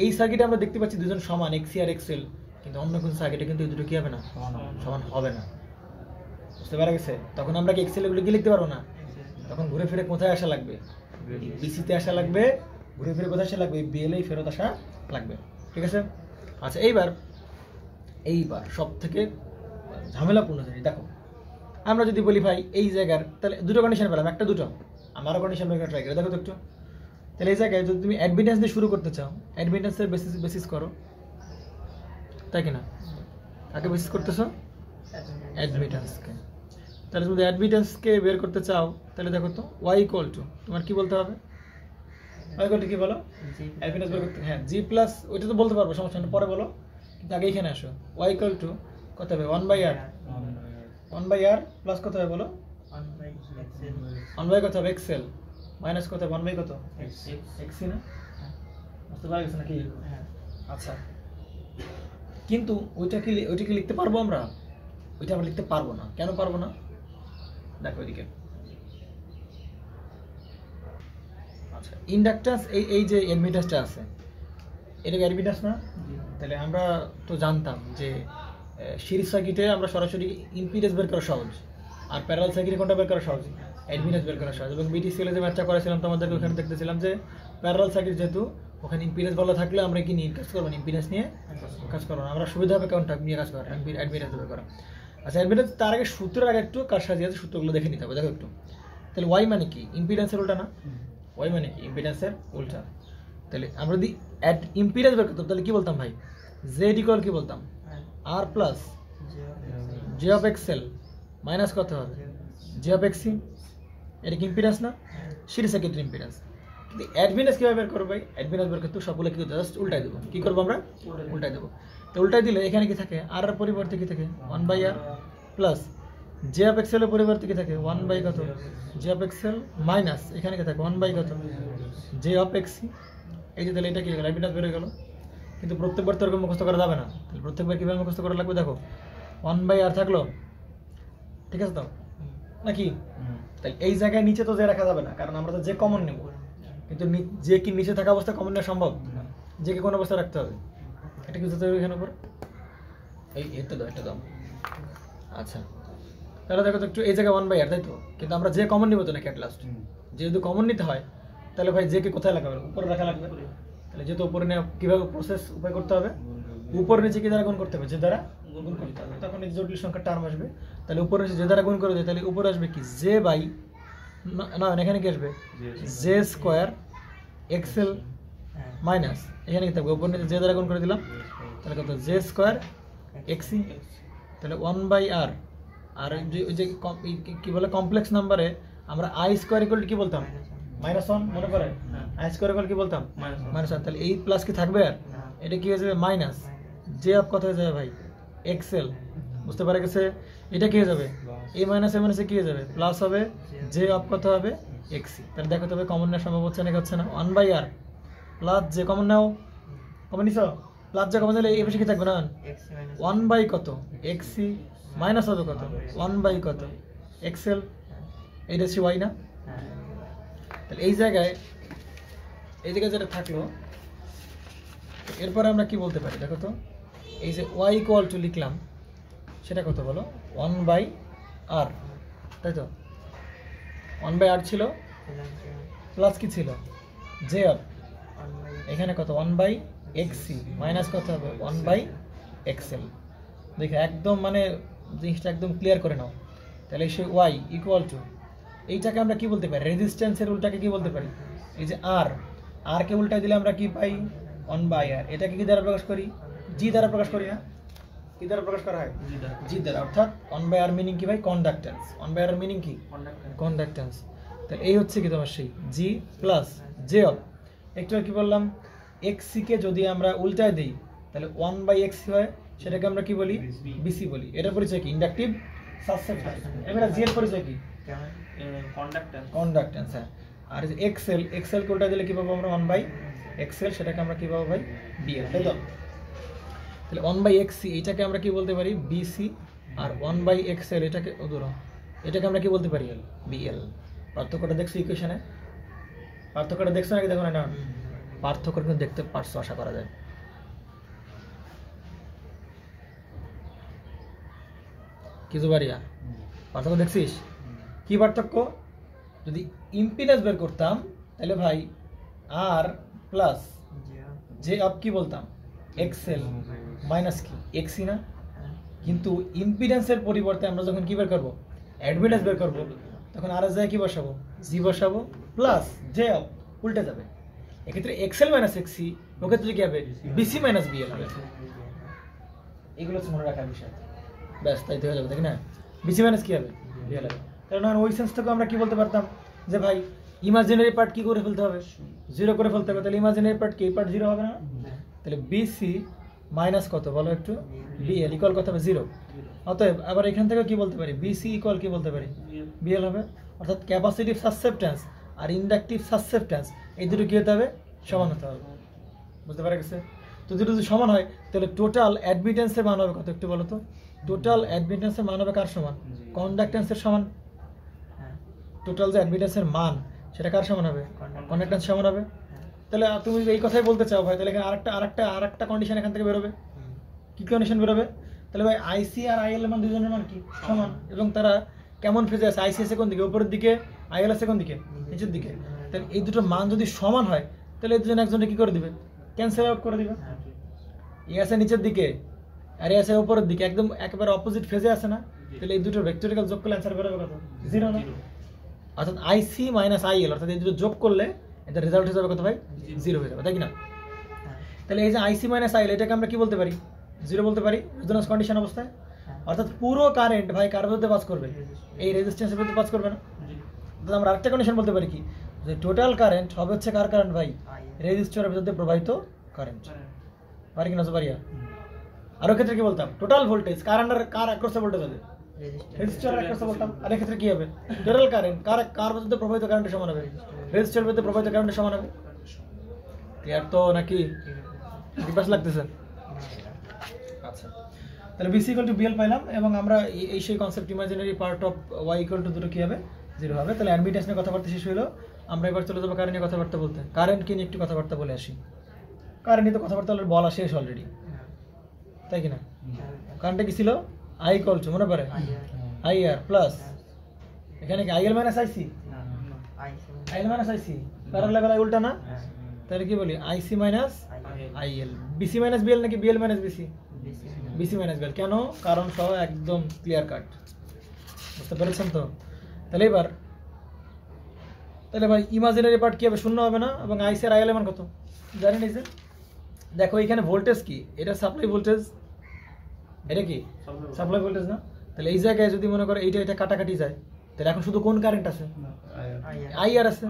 এই সার্কিটে আমরা দেখতে পাচ্ছি দুজন সমান এক্সি আর এক্সেল, কিন্তু অন্য কোনো সার্কিটে কিন্তু এই দুটো কি হবে না সমান হবে না। বুঝতে পারা গেছে? তখন আমরা কি এক্সেল এগুলো কি লিখতে পারবো না, তখন ঘুরে ফিরে কোথায় আসা লাগবে বিসিতে আসা লাগবে, ঘুরে ফিরে কোথায় আসা লাগবে বিএলএ ফেরত আসা লাগবে। ঠিক আছে? আচ্ছা এইবার সব থেকে ঝামেলাপূর্ণ জিনিস দেখো, আমরা যদি বলি ভাই এই জায়গার, তাহলে দুটো কন্ডিশন পেলাম, একটা দুটো আমারও কন্ডিশন ট্রাই করে দেখো তো একটু। তাহলে এই জায়গায় যদি তুমি অ্যাডমিটেন্স দিয়ে শুরু করতে চাও, অ্যাডমিটেন্সের বেসিস করো তাই কি না, কাকে বেসিস করতেছো অ্যাডমিটেন্সকে। তাহলে যদি অ্যাডমিটেন্সকে বের করতে চাও তাহলে দেখো তো ওয়াই ইকুয়াল টু তোমার কি বলতে হবে ওয়াই ইকুয়াল টু কি বলো অ্যাডমিটেন্স বের করতে, হ্যাঁ জি প্লাস ওইটা তো বলতে পারবো সমস্যা নেই পরে বলো, কিন্তু আগে এখানে আসো ওয়াই ইকুয়াল টু কত হবে ওয়ান বাই আর প্লাস কত হবে বলো ওয়ান বাই কত হবে এক্সেল মাইনাস কত ওয়ান বাই কত এক্সি না। বুঝতে পারা গেছে নাকি? আচ্ছা কিন্তু ওইটা কি লিখতে পারবো আমরা, ওইটা আমরা লিখতে পারবো না। কেন পারবো না দেখো ওইদিকে। আচ্ছা ইন্ডাকট্যান্স এই যে অ্যাডমিটেন্সটা আছে এটা কি অ্যাডমিটেন্স না? তাহলে আমরা তো জানতাম যে সিরিজ সার্কিটে আমরা সরাসরি ইম্পিডেন্স বের করা সহজ, আর প্যারালাল সার্কিটে কোনটা বের করা সহজ অ্যাডমিনেস বের করা সহজ। এবং বিটিসিএল যে ম্যাথটা করেছিলাম তোমাদেরকে ওখানে দেখতেছিলাম যে প্যারালাল সার্কিট যেহেতু ওখানে ইম্পিডেন্স বলা থাকলে আমরা কি নিয়ে কাজ করবো, ইম্পিডেন্স নিয়ে কাজ করবো না, আমরা সুবিধা হবে কাউন্টার নিয়ে কাজ করা, অ্যাডমিনেস বের করা। আচ্ছা অ্যাডমিনেস তার আগে সূত্রের আগে একটু কার সাজিয়ে আছে সূত্রগুলো দেখে নিতে হবে। দেখো একটু, তাহলে ওয়াই মানে কি ইম্পিডেন্সের উল্টা না, ওয়াই মানে কি ইম্পিডেন্সের উল্টা। তাহলে আমরা যদি ইম্পিডেন্স বের করতাম তাহলে কি বলতাম ভাই, জেড ইকুয়াল কি বলতাম R plus J of XL minus কত হবে জে অফ এক্সি। এটা কি ইম্পিডেন্স না, সিরিজ সার্কিটের ইম্পিডেন্স। কিন্তু অ্যাডমিনেস কীভাবে বের করবো ভাই, অ্যাডমিনেস বের করতে সবগুলো কি জাস্ট উল্টাই দেবো। কী করবো আমরা, উল্টাই দেবো। তো উল্টাই দিলে এখানে কি থাকে, আর এর পরিবর্তে কি থাকে 1/r প্লাস জে অফ এক্সেলের পরিবর্তে কি থাকে 1/, কত জে অফ এক্সেল মাইনাস এখানে কি থাকে 1/, কত জে অফ এক্সি। এই যে তাহলে এটা কি গেল, অ্যাডমিনেস বেড়ে গেল। কিন্তু প্রত্যেকবার তো এরকম মুখস্থ করা যাবে না, তাহলে প্রত্যেকবার কীভাবে মুখস্থ করা লাগবে, দেখো 1/r থাকলো, ঠিক আছে তো নাকি। তাহলে এই জায়গায় নিচে তো যে রাখা যাবে না, কারণ আমরা তো যে কমন নেব, কিন্তু যে কি নিচে থাকা অবস্থা কমন নেওয়া সম্ভব, যে কি কোন অবস্থা রাখতে হবে, এটা কিছু তৈরি এখানে উপর এটা দাও। আচ্ছা তাহলে দেখো তো একটু এই জায়গায় 1/r, তাই তো, কিন্তু আমরা যে কমন নিব তো নাকি অ্যাট লাস্ট, যেহেতু কমন নিতে হয় তাহলে ভাই যে কে কোথায় রাখা হবে, উপরে রাখা লাগবে। তাহলে যেহেতু উপরে নেওয়া কীভাবে প্রসেস উপায় করতে হবে, উপর নিচে কি দ্বারা গুণ করতে হবে, যে দ্বারা গুণ করতে হবে, তখন এই জটিল সংখ্যার টার্ম আসবে। তাহলে উপরে নিচে যে দ্বারা গুণ করে দেয়, তাহলে উপরে আসবে কি জে বাই না, এখানে কি আসবে জে স্কোয়ার এক্সেল মাইনাস এখানে কি থাকবে উপর নিচে যে দ্বারা গুণ করে দিলাম, তাহলে কত জে স্কোয়ার এক্সি। তাহলে 1/r। আর ওই যে কি বলে কমপ্লেক্স নাম্বারে আমরা আই স্কোয়ার ইকুয়াল কি বলতাম -1, মনে পড়ে আই স্কোয়ার ইকুয়াল কি বলতাম -1। তাহলে এই প্লাস কি থাকবে, আর এটা কি হয়ে যাবে মাইনাস জে অফ কত হয়ে যাবে ভাই এক্সেল, বুঝতে পারা গেছে। এটা কি হয়ে যাবে এই মাইনাসে মাইনাসে কি হয়ে যাবে প্লাস হবে, জে অফ কত হবে এক্সি। তাহলে দেখো তবে কমন নেওয়া সম্ভব হচ্ছে নাকি হচ্ছে না, 1/r প্লাস যে কমন নাও, কমন নিছ প্লাস যে কমন নিলে এই পাশে কি থাকবে না 1/, কত এক্সি মাইনাস হবে কত 1/, কত এক্সেল, এইটা হচ্ছে ওয়াই না। তাহলে এই জায়গায় যেটা থাকলো, এরপরে আমরা কি বলতে পারি দেখো তো, এই যে ওয়াই ইকুয়াল টু লিখলাম সেটা কত বলো 1/r, তাই তো 1/r ছিল প্লাস কি ছিল জে অফ এখানে কত 1/xc মাইনাস কত হবে 1/xl। দেখো একদম মানে জিনিসটা একদম ক্লিয়ার করে নাও। তাহলে সেই ওয়াই ইকুয়াল টু এইটাকে আমরা কি বলতে পারি, রেজিস্ট্যান্সের উল্টাকে কি বলতে পারি, এই যে আর কে উল্টা দিলে আমরা কি পাই 1/r। এটাকে কি দ্বারা প্রকাশ করি, জি দ্বারা প্রকাশ করি না, কি দ্বারা প্রকাশ করা হয় জি দ্বারা, অর্থাৎ 1/r মিনিং কি ভাই কন্ডাক্ট্যান্স, 1/r মিনিং কি কন্ডাক্ট্যান্স। তাহলে এই হচ্ছে কি তোমার সেই জি প্লাস জে অফ একটু কি বললাম এক্সি কে যদি আমরা উল্টায় দিই তাহলে 1/xc হয়, সেটাকে আমরা কি বলি বিসি বলি। এটা পরিচয় কি ইন্ডাকটিভ সাসেপ্টেন্স। এবারে জি এর পরিচয় কি কন্ডাক্ট্যান্স। হ্যাঁ, আর যে এক্সেল কে উল্টা দিলে কি পাবো আমরা 1/xl, সেটাকে আমরা কি পাবো ভাই বিএল, তাই তো। তাহলে 1/xc এটাকে আমরা কি বলতে পারি বিসি, আর 1/xl এটাকে আমরা কি বলতে পারি বিএল। পার্থক্যটা দেখছো ইকুয়েশনে, পার্থক্যটা দেখছো নাকি দেখো না, পার্থক্য কিন্তু দেখতে পারছো আশা করা যায়। কিছু বাড়িয়া পার্থক্য দেখছিস, কি পার্থক্য, যদি ইম্পিডেন্স বের করতাম তাহলে ভাই আর প্লাস জে অফ কি বলতাম এক্সেল মাইনাস কি এক্সি না, কিন্তু ইম্পিডেন্সের পরিবর্তে আমরা যখন কি বের করবো অ্যাডমিটেন্স বের করবো, তখন আর জায়গায় কি বসাবো জি বসাবো প্লাস জে অফ উল্টে যাবে। এক্ষেত্রে এক্সেল মাইনাস এক্সি, ওক্ষেত্রে কি হবে বিসি মাইনাস বিএল হবে। এগুলো মনে রাখার বিষয়, ব্যাস তাই তো হয়ে যাবে, তাই না। বিসি মাইনাস কি হবে বিএল হবে। কারণ ওই সেন্স থেকে আমরা কি বলতে পারতাম যে ভাই ইমাজিনারি পার্ট কি করে ফেলতে হবে, জিরো করে ফেলতে হবে। তাহলে ইমাজিনারি পার্ট কি এই পার্ট জিরো হবে না, তাহলে বিসি মাইনাস কত বলো একটু বিএল ইকুয়াল কত হবে 0। অতএব আবার এখান থেকে কি বলতে পারি বিসি ইকুয়াল কি বলতে পারি বিএল হবে। অর্থাৎ ক্যাপাসিটিভ সাসেপ্টেন্স আর ইন্ডাকটিভ সাসেপ্টেন্স এই দুটো কি হতে হবে সমান হতে হবে, বুঝতে পারা গেছে। তো দুটো যদি সমান হয় তাহলে টোটাল অ্যাডমিটেন্সের মান হবে কত একটু বলো তো, টোটাল অ্যাডমিটেন্সের মান হবে কার সমান কন্ডাক্ট্যান্সের সমান। টোটাল যে অ্যাডমিটেন্সের মান সেটা কার সমান হবে কন্ডাক্ট্যান্স সমান হবে। তাহলে তুমি এই কথাই বলতে চাও ভাই, তাহলে এখানে আরেকটা কন্ডিশন এখান থেকে বেরোবে, কি কন্ডিশন বেরোবে, তাহলে ভাই আইসি আর আইএল এর মান দুজনের মান কি সমান, এবং তারা কেমন ফেজে আছে, আইসি আছে কোন দিকে, উপরের দিকে, আইএল আছে কোন দিকে, নিচের দিকে। তাহলে এই দুটো মান যদি সমান হয় তাহলে এই দুজন একজনকে কি করে দিবে, ক্যান্সেল আউট করে দিবে। এ আছে নিচের দিকে আর এ আছে উপরের দিকে, একদম একেবারে অপোজিট ফেজে আছে না, তাহলে এই দুটো ভেক্টরিক্যাল যোগ করলে অ্যান্সার বেরোবে কত, 0 না। অর্থাৎ আইসি মাইনাস আইএল, অর্থাৎ এই দুটো যোগ করলে এটার রেজাল্ট হয়ে যাবে কত ভাই, 0 হয়ে যাবে, তাই কি না? তাহলে এই যে আইসি মাইনাস আইএল এটাকে আমরা কি বলতে পারি, 0 বলতে পারি রেজোন্যান্স কন্ডিশন অবস্থায়। অর্থাৎ পুরো কারেন্ট ভাই কার বিরুদ্ধে পাস করবে, এই রেজিস্ট্যান্সের বিরুদ্ধে পাস করবে না। তাহলে আমরা আরেকটা কন্ডিশন বলতে পারি কি, যে টোটাল কারেন্ট হবে হচ্ছে কার কারেন্ট ভাই, রেজিস্টরের বিরুদ্ধে প্রবাহিত কারেন্ট, পারি কিনা পারিয়া। আর ওই ক্ষেত্রে কি বলতাম, টোটাল ভোল্টেজ কার আন্ডার, কার অ্যাক্রসে ভোল্টেজ হবে, রেজিস্টরের অ্যাক্রসে বলতাম। আর এই ক্ষেত্রে কি হবে, টোটাল কারেন্ট কার বিরুদ্ধে প্রবাহিত কারেন্টের সমান হবে, রেজিস্টরের বিরুদ্ধে প্রবাহিত কারেন্টের সমান হবে। ক্লিয়ার তো নাকি, ডিফারেন্স লাগতেছে? আচ্ছা, তাহলে বিসি ইকুয়াল টু বিএল পাইলাম, এবং আমরা এই সেই concept imaginary part of Y equal to দুটো কি হবে, 0 হবে। তাহলে অ্যাডমিটেন্স নিয়ে কথাবার্তা শেষ হলো, আমরা এবার চলে যাবো কারেন্ট নিয়ে কথাবার্তা বলতে। কারেন্টকে নিয়ে একটু কথাবার্তা বলে আসি। কারেন্ট নিয়ে তো কথাবার্তা বলা শেষ অলরেডি, তাই কি না? কারেন্টটা কি ছিল, আই ইকুয়াল টু, মনে পড়ে, আই আর প্লাস এখানে কি IL minus IC, IL minus IC, parallel বেলায় উল্টা না, তাহলে কি বলি IC minus IL, BC minus BL নাকি BL minus BC, BC minus BL. কেন, কারণ সহ একদম ক্লিয়ার কাট, বুঝতে পেরেছেন তো? তাহলে এবার তাহলে ভাই ইমাজিনারি পার্ট কি হবে, 0 হবে না, এবং আইসি আর আইএল এর মান কত জানেন? এই যে দেখো এখানে ভোল্টেজ কি, এটা সাপ্লাই ভোল্টেজ, এটা কি সাপ্লাই ভোল্টেজ না। তাহলে এই জায়গায় যদি মনে করো এইটা কাটাকাটি যায়, তাহলে এখন শুধু কোন কারেন্ট আছে, আইআর আছে।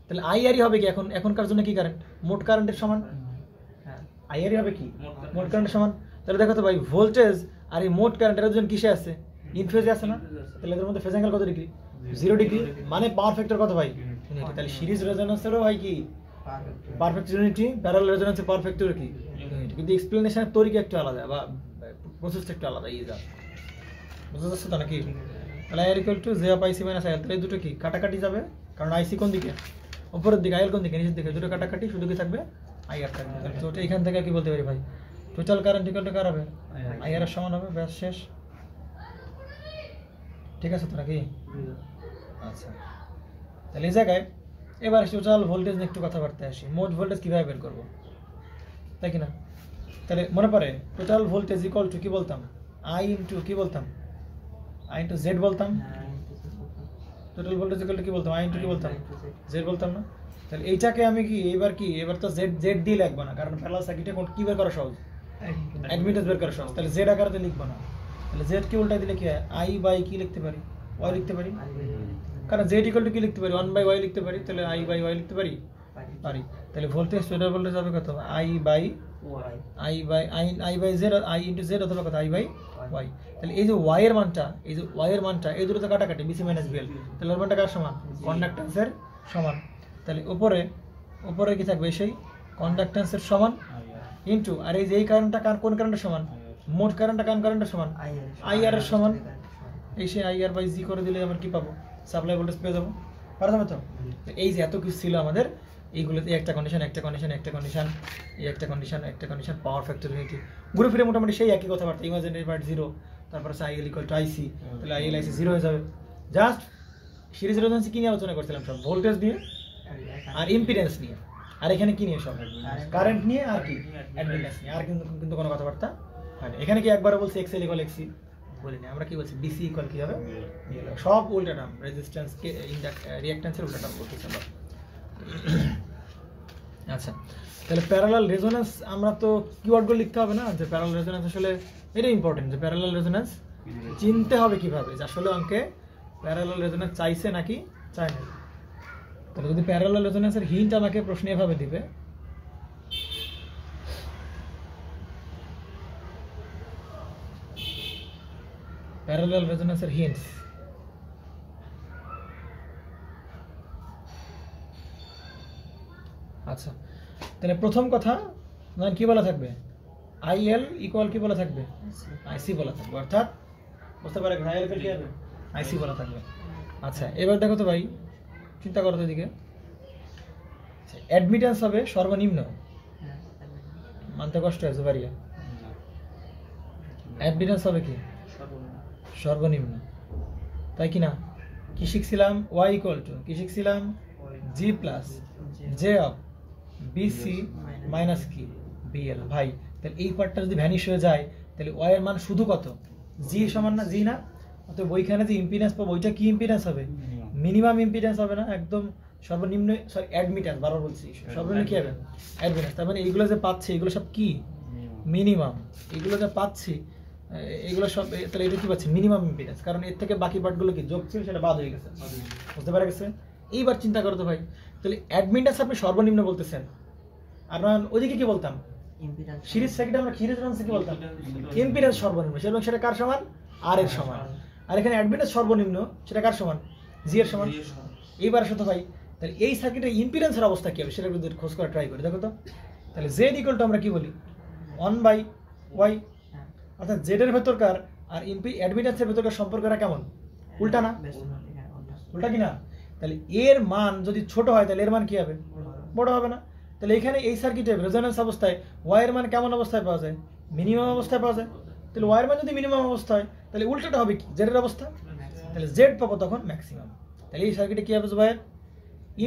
তাহলে আইআরই হবে কি এখনকার জন্য কি কারেন্ট, মোট কারেন্টের সমান, আইআরই হবে কি মোট কারেন্টের সমান। তাহলে দেখো তো ভাই ভোল্টেজ আর এই মোট কারেন্ট এর জন্য কিসে আছে, ইন ফেজে আছে না। তাহলে এদের মধ্যে ফেজ অ্যাঙ্গেল কত ডিগ্রি, 0 ডিগ্রি, মানে পাওয়ার ফ্যাক্টর কত ভাই, ইউনিটি। তাহলে সিরিজ রেজোন্যান্সেরও ভাই কি পারফেক্ট ইউনিটি, প্যারালাল রেজোন্যান্সের পাওয়ার ফ্যাক্টর কি ইউনিটি, কিন্তু এক্সপ্লেনেশনের তরিকা একটু আলাদা বা প্রসেসটা একটু আলাদা, ইয়ে বুঝতে পারছো তো নাকি? তাহলে I equal to J of IC minus IL, তাহলে এই দুটো কি কাটাকাটি যাবে, কারণ আইসি কোন দিকে, উপরের দিকে, আইএল কোন দিকে, নিচের দিকে, দুটো কাটাকাটি, শুধু কি থাকবে আইআর থাকবে। তো ওটা এখান থেকে কি বলতে পারি ভাই, টোটাল কারেন্ট ইকুয়াল টু কার হবে, আইআর এর সমান হবে, ব্যাস শেষ। ঠিক আছে তো নাকি? আচ্ছা, তাহলে এই জায়গায় এবার টোটাল ভোল্টেজ নিয়ে একটু কথাবার্তা আসি, মোট ভোল্টেজ কীভাবে বের করবো, তাই কি না? তাহলে মনে পড়ে টোটাল ভোল্টেজ ইকুয়াল টু কি বলতাম, আই ইন্টু কি বলতাম, আই ইন্টু জেড বলতাম। টোটাল ভোল্টেজ ইকুয়াল টু কি বলতাম, আই ইন্টু কি বলতাম, জেড বলতাম না। তাহলে এইটাকে আমি কি এবার তো জেড দিয়ে লিখবো না, কারণ প্যারালাল সার্কিটে কি বের করা সহজ, অ্যাডমিটেন্স বের করা সহজ। তাহলে জেড আকারে লিখবো না, তাহলে জেড কি উল্টাই দিলে কি হয়, আই বাই কি লিখতে পারি, ওয়াই লিখতে পারি, কারণ জেড ইকুয়াল টু কি লিখতে পারি, 1/y লিখতে পারি, তাহলে আই বাই ওয়াই লিখতে পারি। তাহলে ভোল্টেজ টোটাল ভোল্টেজ হবে কত, I by Z, I into Z অথবা কত, আই বাই ওয়াই। তাহলে এই যে ওয়াই এর মানটা, এই দুটো কাটাকাটি, বিসি মাইনাস বিএল, তাহলে ওর মানটা কার সমান, কন্ডাক্ট্যান্সের সমান। তাহলে উপরে কি থাকবে, সেই কন্ডাক্ট্যান্সের সমান ইন্টু, আর এই যে এই কারেন্টটা কোন কারেন্টের সমান, মোট কারেন্টটা কোন কারেন্টের সমান, আইআর এর সমান। এই সেই আইআর বাই জি করে দিলে আমরা কি পাবো, সাপ্লাই ভোল্টেজ পেয়ে যাবো, পারা যাবে তো? এই যে এত কিছু ছিল আমাদের, এইগুলোতে একটা কন্ডিশন, পাওয়ার ফ্যাক্টর ইউনিটি, ঘুরে ফিরে মোটামুটি সেই একই কথাবার্তা, ইমাজিনারি পার্ট 0, তারপর আইএল ইকুয়াল টু আইসি, তাহলে আইএল আইসি 0 হয়ে যাবে। জাস্ট সিরিজ রেজোন্যান্স কি নিয়ে আলোচনা করছিলাম, সব ভোল্টেজ নিয়ে আর ইম্পিডেন্স নিয়ে, আর এখানে কি নিয়ে, সব কারেন্ট নিয়ে আর কি অ্যাডমিটেন্স নিয়ে, আর কিন্তু কোনো কথাবার্তা হয়নি। এখানে কি একবার বলছি এক্সএল ইকুয়াল এক্সি বলিনি, আমরা কি বলছি বিসি ইকুয়াল কি হবে, সব উল্টা নাম, রেজিস্ট্যান্সকে রিঅ্যাকট্যান্সের উল্টা নাম বলতেছি আমরা। আচ্ছা, তাহলে প্যারালাল রেজোন্যান্স আমরা তো কিওয়ার্ডগুলো লিখতে হবে না, যে প্যারালাল রেজোন্যান্স আসলে এটা ইম্পর্টেন্ট, যে প্যারালাল রেজোন্যান্স চিনতে হবে কিভাবে, যে আসলে অঙ্কে প্যারালাল রেজোন্যান্স চাইছে নাকি চায় না। তাহলে যদি প্যারালাল রেজোন্যান্সের হিন্ট আমাকে প্রশ্নে এভাবে দিবে, প্যারালাল রেজোন্যান্সের হিন্টস, আচ্ছা তাহলে প্রথম কথা কি বলা থাকবে, আইএল ইকুয়াল কি বলা থাকবে, আইসি বলা থাকবে, অর্থাৎ বুঝতে পারে আইএল কি হবে, আইসি বলা থাকবে। আচ্ছা এবার দেখো তো ভাই, চিন্তা করো তো এদিকে, অ্যাডমিটেন্স হবে সর্বনিম্ন, মানতে কষ্ট আছে বাড়িয়া, অ্যাডমিটেন্স হবে কি সর্বনিম্ন, তাই কি না? কি শিখছিলাম? ওয়াই ইকুয়াল টু কি শিখছিলাম? G plus J of BC minus কি বিএল। ভাই তাহলে এই পার্টটা যদি ভ্যানিশ হয়ে যায় তাহলে ওয়াই এর মান শুধু কত? জি সমান না জি না? অতএব ওইখানে যে ইম্পিডেন্স পাবো ওইটা কি ইম্পিডেন্স হবে? মিনিমাম ইম্পিডেন্স হবে না? একদম সর্বনিম্ন, সরি অ্যাডমিটেন্স, বারবার বলছি, সর্বনিম্ন কি হবে? অ্যাডমিটেন্স। তার মানে এইগুলো যে পাচ্ছি এগুলো সব কি মিনিমাম, এগুলো যে পাচ্ছি এগুলো সব, তাহলে এটা কি পাচ্ছি? Minimum impedance. কারণ এর থেকে বাকি পার্টগুলো কি যোগ ছিল সেটা বাদ হয়ে গেছে, বুঝতে পারা গেছে? এইবার চিন্তা করো তো ভাই, তাহলে অ্যাডমিটেন্স আপনি সর্বনিম্ন বলতেছেন, আর ওইদিকে কি বলতাম? সিরিজ সার্কিটে আমরা সিরিজ রেজোন্যান্সে কি বলতাম? ইম্পিডেন্স সর্বনিম্ন, এবং সেটা কার সমান? আর এর সমান। আর এখানে অ্যাডমিটেন্স সর্বনিম্ন, সেটা কার সমান? জি এর সমান। এইবার আসো তো ভাই, তাহলে এই সার্কিটের ইম্পিডেন্সের অবস্থা কি হবে সেটা যদি খোঁজ করা ট্রাই করি, দেখো তো। তাহলে জেড ইকুয়াল টু আমরা কি বলি? 1/y, অর্থাৎ জেড এর ভেতরকার আর অ্যাডমিটেন্সের ভেতরকার সম্পর্কটা কেমন? উল্টা না? উল্টা কি না? তাহলে এর মান যদি ছোট হয় তাহলে এর মান কি হবে? বড় হবে না? তাহলে এখানে এই সার্কিটের রেজোন্যান্স অবস্থায় ওয়াই এর মান কেমন অবস্থায় পাওয়া যায়? মিনিমাম অবস্থায় পাওয়া যায়। তাহলে ওয়াই এর মান যদি মিনিমাম অবস্থা হয় তাহলে উল্টাটা হবে কি? জেড এর অবস্থা। তাহলে জেড পাবো তখন ম্যাক্সিমাম। তাহলে এই সার্কিটে কি হবে ভাইয়ের?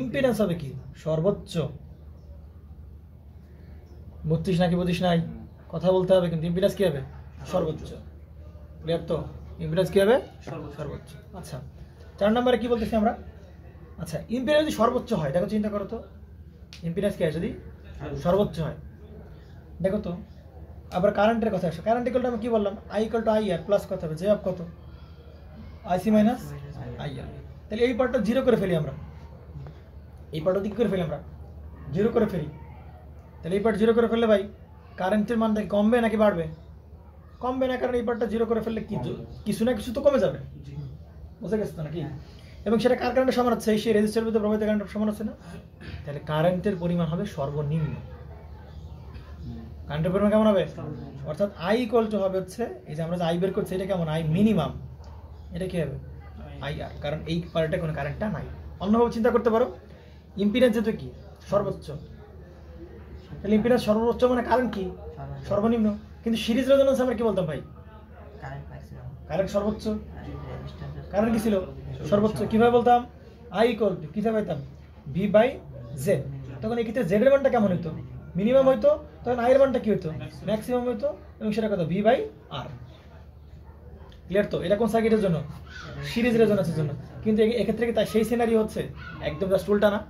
ইম্পিডেন্স হবে কি? সর্বোচ্চ। বুঝছিস নাকি বুঝিস নাই? কথা বলতে হবে কিন্তু। ইম্পিডেন্স কি হবে? সর্বোচ্চ। ক্লিয়ার তো? ইম্পিডেন্স কি হবে? সর্বোচ্চ। আচ্ছা, 4 নম্বরে কি বলতেছি আমরা? আচ্ছা, ইম্পিডেন্স যদি সর্বোচ্চ হয়, দেখো চিন্তা করো তো, ইম্পিডেন্স কি হয় যদি সর্বোচ্চ হয়? দেখো তো, আবার কারেন্টের কথা আসে। কারেন্ট ইকুয়াল টু আমি কি বললাম? I equal to I R plus কত হবে? জে অফ কত? IC minus I R. তাহলে এই পার্টটা জিরো করে ফেলি আমরা, এই পার্টটা কি করে ফেলি আমরা? জিরো করে ফেলি। তাহলে এই পার্ট জিরো করে ফেললে ভাই কারেন্টের মানটা কমবে নাকি বাড়বে? কমবে না, কারণ এই পার্টটা জিরো করে ফেললে কিছু না কিছু তো কমে যাবে, বুঝে গেছে তো নাকি? এবং সেটা কার কারেন্টের সমান হচ্ছে? সেই রেজিস্টারের ভিতরে প্রবাহিত কারেন্টের সমান হচ্ছে না? তাহলে কারেন্টের পরিমাণ হবে সর্বনিম্ন। কারেন্টের পরিমাণ কেমন হবে? অর্থাৎ আই ইকুয়াল টু হবে হচ্ছে, এই যে আমরা যে আই বের করছি এটা কেমন? I minimum. এটা কি হবে? আই আর, কারণ এই পার্টে কোনো কারেন্টটা নাই। অন্যভাবে চিন্তা করতে পারো, ইম্পিডেন্স যেহেতু কি সর্বোচ্চ, তাহলে ইম্পিডেন্স সর্বোচ্চ মানে কারেন্ট কি সর্বনিম্ন। কিন্তু সিরিজ রেজোন্যান্স আমরা কি বলতাম ভাই? কারেন্ট সর্বোচ্চ। কারেন্ট কি ছিল? সর্বোচ্চ। কিভাবে বলতাম? আই ইকুয়াল টু কিভাবে পাইতাম? V by Z. তখন এই ক্ষেত্রে জেড এর মানটা কেমন হইতো? মিনিমাম হইতো। তখন আই এর মানটা কি হইতো? ম্যাক্সিমাম হইতো। এবং সেটা কত? V by R. ক্লিয়ার তো? এটা কোন সার্কিটের জন্য? সিরিজ রেজোন্যান্সের জন্য। কিন্তু এক্ষেত্রে কি তাই সেই সিনারিও হচ্ছে? একদম জাস্ট উল্টা না?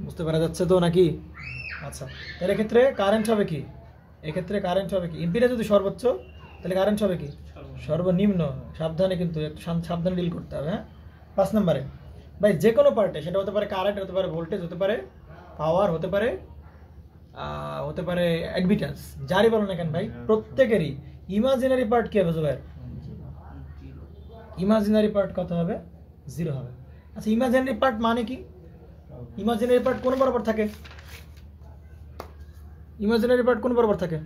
বুঝতে পারা যাচ্ছে তো নাকি? আচ্ছা, তাহলে এক্ষেত্রে কারেন্ট হবে কি? এক্ষেত্রে কারেন্ট হবে কি? ইম্পিডেন্স যদি সর্বোচ্চ তাহলে কারেন্ট হবে কি? সর্বনিম্ন। সাবধানে, কিন্তু একটু সাবধানে ডিল করতে হবে। হ্যাঁ, 5 নম্বরে ভাই, যে কোনো পার্টে, সেটা হতে পারে কারেন্ট, হতে পারে ভোল্টেজ, হতে পারে পাওয়ার, হতে পারে অ্যাডমিটেন্স, যারই বলো না কেন ভাই, প্রত্যেকেরই ইমাজিনারি পার্ট কি হবে ভাই? ইমাজিনারি পার্ট কত হবে? 0 হবে। আচ্ছা, ইমাজিনারি পার্ট মানে কি? ইমাজিনারি পার্ট কোন বরাবর থাকে? ইমাজিনারি পার্ট কোন বরাবর থাকে?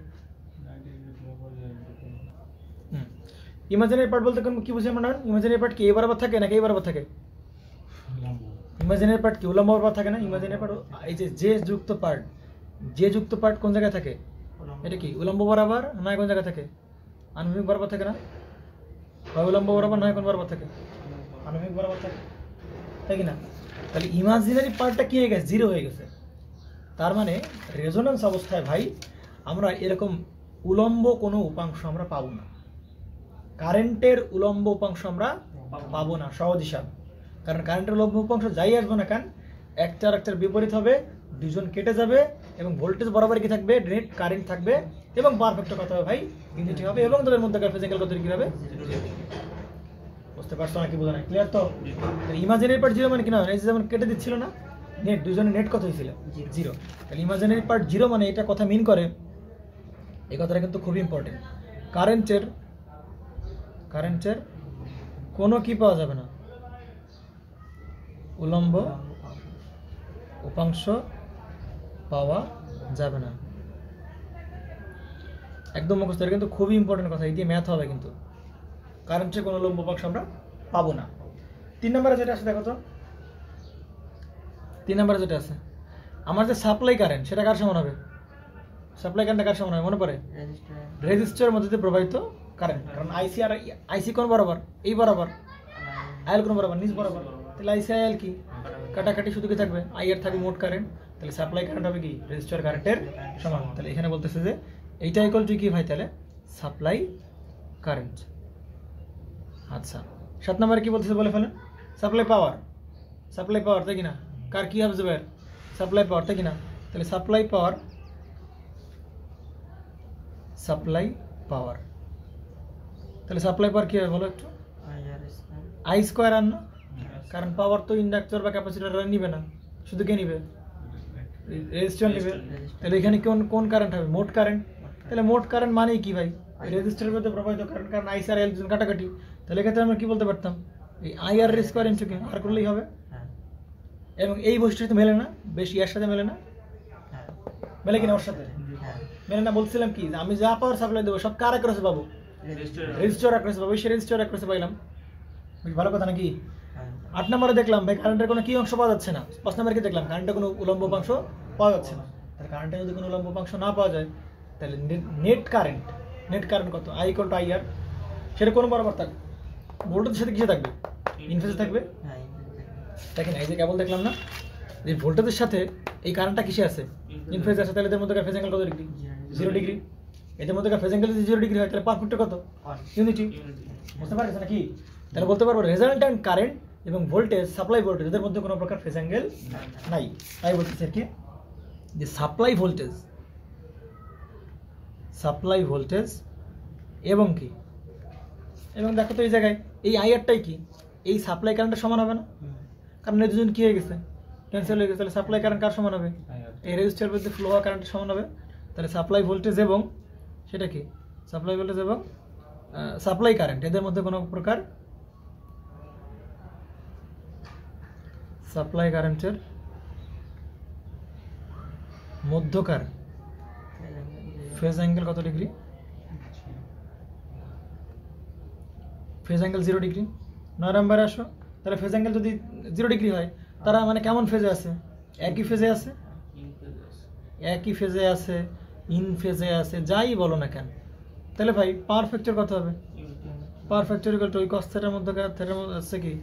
ইমাজিনারি পার্ট বলতে কি বুঝি আমরা? ইমাজিনারি পার্ট কি এই বরাবর থাকে নাকি এই বরাবর থাকে? ইমাজিনারি পার্ট কি উল্লম্ব বরাবর থাকে না? ইমাজিনারি পার্ট এই যে যুক্ত পার্ট, যে যুক্ত পার্ট কোন জায়গায় থাকে? এটা কি উল্লম্ব বরাবর না কোন জায়গায় থাকে? আনুভূমিক বরাবর থাকে না? বা উল্লম্ব বরাবর নয় কোন বরাবর থাকে? আনুভূমিক বরাবর থাকে, তাই কি না? তাহলে ইমাজিনারি পার্টটা কি হয়ে গেছে? 0 হয়ে গেছে। তার মানে রেজোন্যান্স অবস্থায় ভাই আমরা এরকম উলম্ব কোনো উপাংশ আমরা পাবো না। কারেন্টের উলম্ব উপাংশ আমরা পাবো না, সহজ হিসাব। কারণ কারেন্টের উলম্ব উপাংশ যাই আসবে না কেন, একটার একটার বিপরীত হবে, দুজন কেটে যাবে, এবং ভোল্টেজ বরাবর কি থাকবে? নেট কারেন্ট থাকবে, এবং পারফেক্ট কথা হবে ভাই, ইউনিটি হবে, এবং তাদের মধ্যে ফিজিক্যাল কত কি হবে? বুঝতে পারছো নাকি? বোঝা নাই? ক্লিয়ার তো? ইমাজিনারি পার্ট 0 মানে কি না? এই যেমন কেটে দিচ্ছিল না নেট, দুজনের নেট কত হয়েছিল? 0। তাহলে ইমাজিনারি পার্ট 0 মানে এটা কথা মিন করে, এই কথাটা কিন্তু খুব ইম্পর্টেন্ট। কারেন্টের কোনো কি পাওয়া যাবে না? উলম্ব উপাংশ পাওয়া যাবে না। একদম মুখস্থ, কিন্তু খুবই ইম্পর্টেন্ট কথা, এই দিয়ে ম্যাথ হবে কিন্তু। কারেন্টের কোনো উলম্ব উপাংশ আমরা পাবো না। 3 নম্বরে যেটা আছে দেখো তো, 3 নম্বরে যেটা আছে, আমার যে সাপ্লাই কারেন্ট সেটা কার সমান হবে? সাপ্লাই কারেন্ট কার সমান হবে মনে পড়ে? রেজিস্টরের মধ্যে দিয়ে প্রবাহিত কারেন্ট, কারণ আইসি আর আইসি কোন বরাবর, এই বরাবর, আইএল কোন বরাবর, নিচ বরাবর, তাহলে আইসি আইএল কি কাটাকাটি শুধু কি থাকবে, আইআর থাকবে মোট কারেন্ট, তাহলে সাপ্লাই কারেন্ট হবে কি রেজিস্টার কারেন্টের সমান। তাহলে এখানে বলতেছে যে এইটা ইকুয়াল টু কি ভাই, তাহলে সাপ্লাই কারেন্ট। আচ্ছা 7 নম্বরে কি বলতেছে বলে ফেলেন, সাপ্লাই পাওয়ার, সাপ্লাই পাওয়ার তাই কিনা, কার কি হবে যাবে সাপ্লাই পাওয়ার তাই কিনা, তাহলে সাপ্লাই পাওয়ার, সাপ্লাই পাওয়ার, তাহলে সাপ্লাই পাওয়ার কি হবে বলো একটু, আই স্কোয়ার আর না, কারণ পাওয়ার তো ইন্ডাক্টর বা ক্যাপাসিটর নিবে না, শুধু কে নিবে, রেজিস্টর নিবে। তাহলে এখানে কোন কোন কারেন্ট হবে, মোট কারেন্ট। তাহলে মোট কারেন্ট মানে কি ভাই, রেজিস্টরের মধ্যে প্রবাহিত কারেন্ট, কারণ আই আর এল কাটাকাটি, তাহলে এক্ষেত্রে আমরা কি বলতে পারতাম, এই আই আর স্কোয়ার ইনটু কে আর করলেই হবে। এবং এই বৈশিষ্ট্য সাথে মেলে না, বেশ ইয়ার সাথে মেলে না, মেলে কিনা ওর সাথে মেলে না। বলছিলাম কি আমি যা পাওয়ার সাপ্লাই দেবো সব কার অ্যাক্রসে পাবো, রেজিস্টর অ্যাক্রসে পাবো, সেই রেজিস্টর অ্যাক্রসে পাইলাম, ভালো কথা নাকি। 8 নম্বরে দেখলাম ভাই কারেন্টের কোনো কি অংশ পাওয়া যাচ্ছে না, 5 নম্বরে কি দেখলাম কারেন্টের কোনো উলম্ব উপাংশ পাওয়া যাচ্ছে না। তাহলে কারেন্টের যদি কোনো উলম্ব উপাংশ না পাওয়া যায়, তাহলে নেট কারেন্ট, নেট কারেন্ট কত, আই ইকুয়াল টু আই আর, সেটা কোন বরাবর থাকবে, ভোল্টেজের সাথে কিসে থাকবে, ইনফেজে থাকবে। দেখেন এই যে কেবল দেখলাম না যে ভোল্টেজের সাথে এই কারেন্টটা কিসে আছে, ইনফেজ আছে, তাহলে এদের মধ্যে ফেজ অ্যাঙ্গেল কত ডিগ্রি, 0 ডিগ্রি। এদের মধ্যে ফেজ অ্যাঙ্গেল যদি 0 ডিগ্রি হয় তাহলে পারফেক্ট কত, ইউনিটি, বুঝতে পারছেন নাকি। তাহলে বলতে পারবো রেজাল্ট্যান্ট কারেন্ট এবং ভোল্টেজ, সাপ্লাই ভোল্টেজ, এদের মধ্যে কোনো প্রকার ফেজ অ্যাঙ্গেল নাই। তাই বলতেছে আর কি যে সাপ্লাই ভোল্টেজ, সাপ্লাই ভোল্টেজ এবং কি, এবং দেখো তো এই জায়গায় এই আইআরটাই কি এই সাপ্লাই কারেন্টের সমান হবে না, কারণ এই দুজন কি হয়ে গেছে, ক্যান্সেল হয়ে গেছে। তাহলে সাপ্লাই কারেন্ট কার সমান হবে, এই রেজিস্টারের মধ্যে ফ্লো হওয়া কারেন্টের সমান হবে। তাহলে সাপ্লাই ভোল্টেজ এবং সেটা কি, সাপ্লাই ভোল্টেজ এবং সাপ্লাই কারেন্ট, এদের মধ্যে কোনো প্রকার সাপ্লাই কারেন্টের মধ্যকার ফেজ অ্যাঙ্গেল কত ডিগ্রি, ফেজ অ্যাঙ্গেল 0 ডিগ্রি। 9 নম্বরে আসো, তাহলে ফেজ অ্যাঙ্গেল যদি 0 ডিগ্রি হয় তারা মানে কেমন ফেজে আছে, একই ফেজে আছে, একই ফেজে আছে, ইন ফেজে আছে, যাই বলো না কেন। তাহলে ভাই পাওয়ার ফ্যাক্টর কত হবে, পাওয়ার ফ্যাক্টর ইকুয়াল টু ওই কস থিটার মধ্যকার, থিটার মধ্যে আছে কি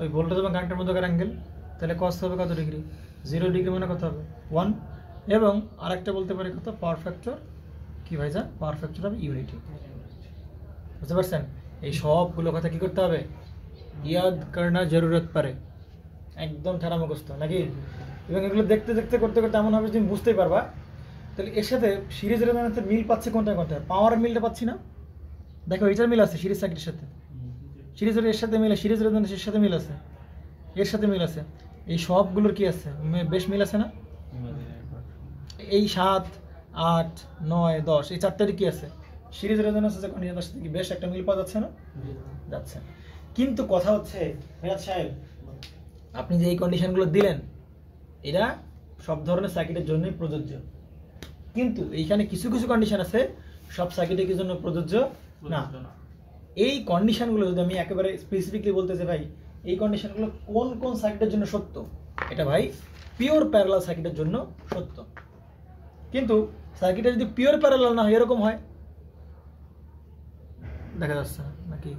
ওই ভোল্টেজ এবং কারেন্টের মধ্যকার অ্যাঙ্গেল, তাহলে কস হবে কত ডিগ্রি, 0 ডিগ্রি মানে কত হবে 1। এবং আরেকটা বলতে পারি কত, পাওয়ার ফ্যাক্টর কি ভাই যা, পাওয়ার ফ্যাক্টর হবে ইউনিটি, বুঝতে পারছেন। এই সবগুলো কথা কি করতে হবে, ইয়াদ করনা জরুরত পারে, একদম ঠাড়া মুখস্থ নাকি। এবং এগুলো দেখতে দেখতে করতে করতে এমন হবে তুমি বুঝতেই পারবা। তাহলে এর সাথে সিরিজ রেজোনেন্সের মিল পাচ্ছে কোনটা কোনটা, পাওয়ার মিলটা পাচ্ছি না, দেখো এটার মিল আছে সিরিজ সার্কিটের সাথে, সিরিজের এর সাথে মিল, সিরিজ রেজোনেন্সের সাথে মিল আছে, এর সাথে মিল আছে, এই সবগুলোর কি আছে বেশ মিল আছে না। এই 7, 8, 9, 10 এই চারটারই কি আছে, সিরিজ রেজোনেন্সের সাথে কন্ডিশনের সাথে কি বেশ একটা মিল পাওয়া যাচ্ছে না, যাচ্ছে। কিন্তু কথা হচ্ছে রিয়াদ সাহেব, আপনি যে এই কন্ডিশনগুলো দিলেন এরা সব ধরনের সার্কিটের জন্যই প্রযোজ্য, কিন্তু এইখানে কিছু কিছু কন্ডিশন আছে সব সার্কিটের জন্য প্রযোজ্য না। এই কন্ডিশনগুলো যদি আমি একেবারে স্পেসিফিকলি বলতে চাই ভাই, এই কন্ডিশনগুলো কোন কোন সার্কিটের জন্য সত্য, এটা ভাই পিওর প্যারালাল সার্কিটের জন্য সত্য। কিন্তু সার্কিটে যদি পিওর প্যারালাল না হয়, এরকম হয় দেখা যাচ্ছে নাকি,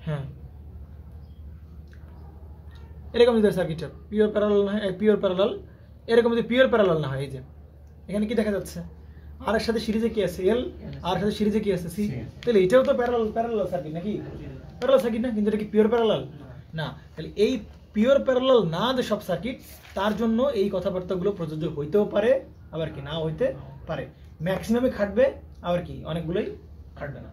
হ্যাঁ এরকম যদি সার্কিটটা পিওর প্যারালাল না হয়, পিওর প্যারালাল, এরকম যদি পিওর প্যারালাল না হয়, এই যে এখানে কি দেখা যাচ্ছে, আর এর সাথে সিরিজে কি আছে এল, আর সাথে সিরিজে কি আছে সি, তাহলে এটাও তো প্যারালাল প্যারালাল সার্কিট নাকি, প্যারালাল সার্কিট না, কিন্তু এটা কি পিওর প্যারালাল না। তাহলে এই পিওর প্যারালাল না যে সব সার্কিট, তার জন্য এই কথাবার্তাগুলো প্রযোজ্য হইতেও পারে, আবার কি না হইতে পারে, ম্যাক্সিমামে খাটবে, আবার কি অনেকগুলোই খাটবে না।